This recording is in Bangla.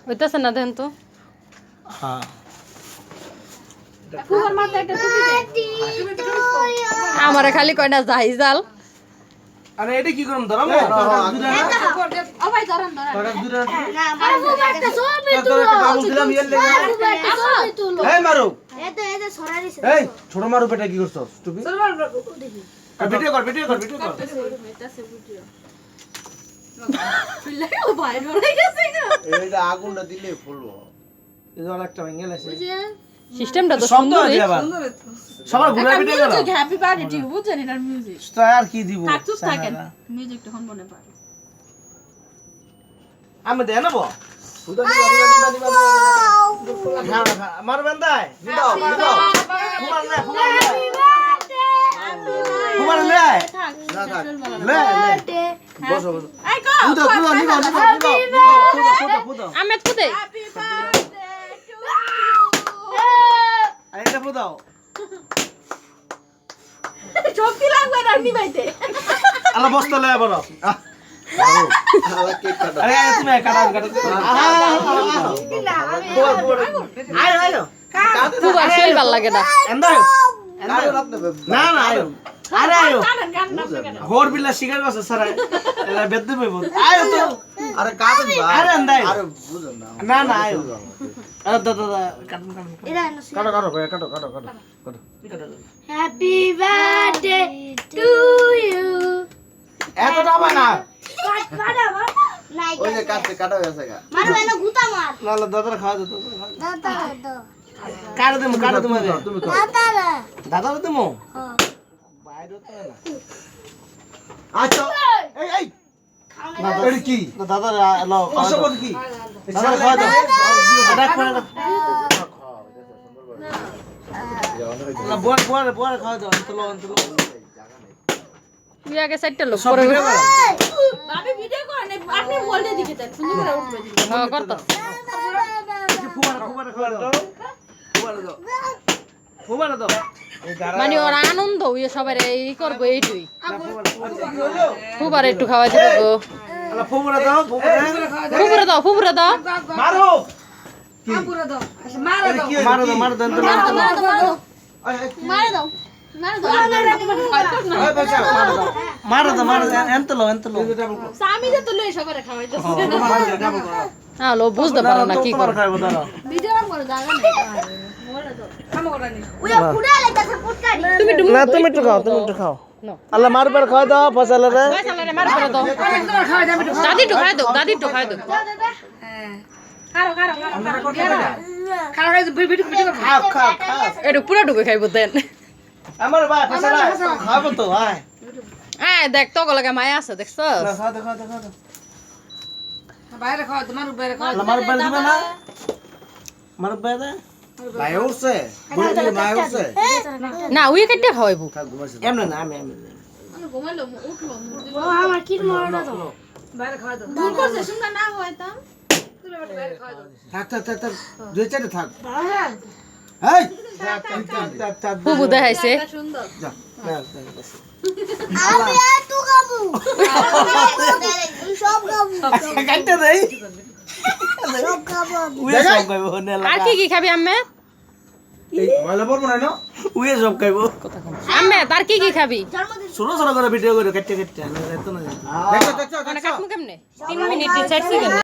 হইতাছে না দেন তো হ্যাঁ আমারে খালি কয় না যাই জাল আরে এটা কি করম ধরম ও ভাই ধরন ধরন না আরে ফুবারটা সবই তুলো দিলাম ইয়ে লেগে এই মারো এটা সরারিছে এই ছোট মারো বেটা কি করছস টুপি চল মার দেখি ভিডিও কর এটাছে ভিডিও ফিল্লাই ও ভাই ধরে গেছে এটা আগুনটা দিলে ফুলবো এটা আরেকটা ভেঙে গেছে সিস্টেমটা তো সুন্দর সবার ঘুরে ভিডিও করো হ্যাপি বার্থডে টু বুঝছেন এটার মিউজিক তো আর কি দিব থাকতুস থাকেন মিউজিকটা হন মনে পারে আমি দেন নেব উদানি মারবেন দাই দাও ফুমার লে না থাক লে বসো বসো আই গো ফুদো আমেদ কুদে হ্যাপি বার্থডে টু আইটা ফুদাও শক্তি লাগবে না নিবাইতে আলা বস্তা লয়ে বড় আলা কেক কাটো আরে তুমি কাটা আয় খুব আসল ভাল লাগে না এন্দাও না না আয়ো আরে আয়ো হোর বিল্লা শিকার গছ সারা এলা বেদ দেব আয়ো তো আরে কাটেন ভাই আরে এন্দাই আরে বুঝুন না না না আয়ো আরে দাদা কাটুন কাটো ভাই কাটো হ্যাপি বার্থডে টু ইউ এত দাবা না ওই যে কাটা হয়ে গেছে গা নালে দাদার খাওয়া দে কাট দেমু তুমি কর দাদা দেমু বাইরে তো না আচ্ছা এই না এটা কি দাদা লো অসবত কি দাদা খাওয়া দাও এটা খাওয়া দাও না বড় খাওয়া দাও অন্তলো তুই আগে সাইডটা লোক সব করে ভিডিও করো আমি ভিডিও করেন আপনি বলতে দিকে দেন সুন্দর করে উঠবে হ্যাঁ করতো ফুবারে দাও মানে ওর আনন্দ হইয়া সবাই এই করবো এইটুই ফুবার একটু খাওয়াই দিব গো আলা ফুবারে দাও ফুপুরে দাও মারো পুরো দাও মারো দাও মারো দাও এন্তলো স্বামী যে তুলে সবারে খাওয়াইতেছে হ্যাঁ লো বুঝতে পারে না কি করে খাইবো দাঁড়া ভিডিও করে জায়গা নেই বলে দাও খামো করে নি না তুমি একটু খাও আল্লাহ মারবার খাওয়া দাও ফসলে রে মার করে দাও দাদি একটু খাই দাও খাও খাও একটু পুরো ডুবে খাইবো দেন আমার ভাই ফসলে খাবো তো ভাই দেখ তো গলাকে মায়া আছে দেখছ খাও বাইরে খাও তোমার বাইরে খাও আল্লাহ মারবার দিবে না মারবার দে ভাই উঠছে বলি ভাই উঠছে না উই কেটে খাওয়াইবো এমনে না আমি আমি ঘুমাইলো উঠলো ও আমার কি মরনা দাও বাইরে খাওয়া দাও দূর করছে শুননা না হয় তা তুলে বাইরে খাওয়া দাও থাক দুই চারটে থাক এই বুবু দেখাইছে সুন্দর যা আমি আর তু খাবো সব খাবো কাটতে দেই সব খাবো উয়ে সব খাইবো নেলা আর কি খাবি আম্মে এই ময়লা পড়বো না উয়ে সব খাইবো আম্মে তার কি খাবি ছোট করে ভিডিও করে কাটতে এত না দেখো মানে কাটমু কেমনে 3 মিনিট 4 সেকেন্ড